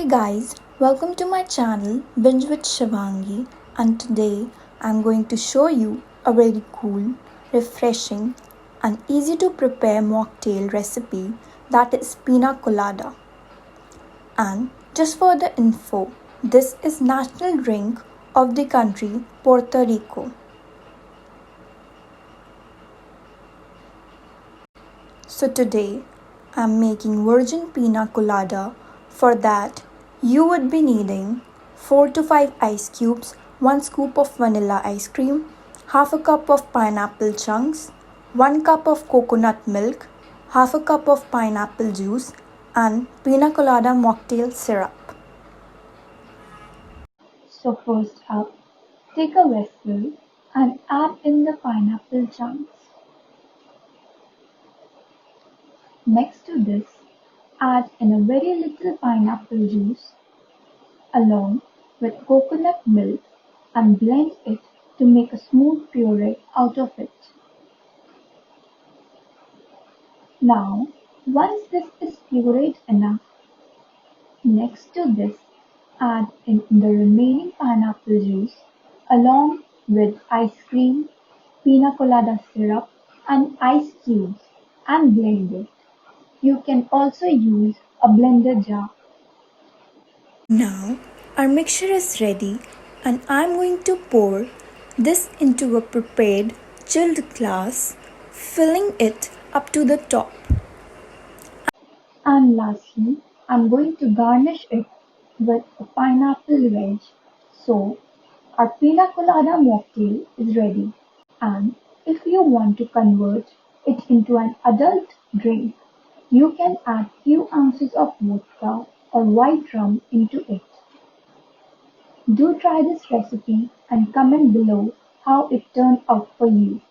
guys, welcome to my channel Binge with Shivangi, and today I'm going to show you a very cool, refreshing and easy to prepare mocktail recipe that is Pina Colada. And just for the info, this is national drink of the country Puerto Rico. So today I'm making virgin Pina Colada. For that, you would be needing 4 to 5 ice cubes, 1 scoop of vanilla ice cream, half a cup of pineapple chunks, 1 cup of coconut milk, half a cup of pineapple juice, and Pina Colada Mocktail syrup. So first up, take a vessel and add in the pineapple chunks. Next to this, add in a very little pineapple juice along with coconut milk and blend it to make a smooth puree out of it. Now, once this is pureed enough, next to this, add in the remaining pineapple juice along with ice cream, pina colada syrup and ice cubes and blend it. You can also use a blender jar. Now our mixture is ready and I'm going to pour this into a prepared chilled glass, filling it up to the top. And lastly, I'm going to garnish it with a pineapple wedge. So our pina colada mocktail is ready. And if you want to convert it into an adult drink, you can add few ounces of vodka or white rum into it. Do try this recipe and comment below how it turned out for you.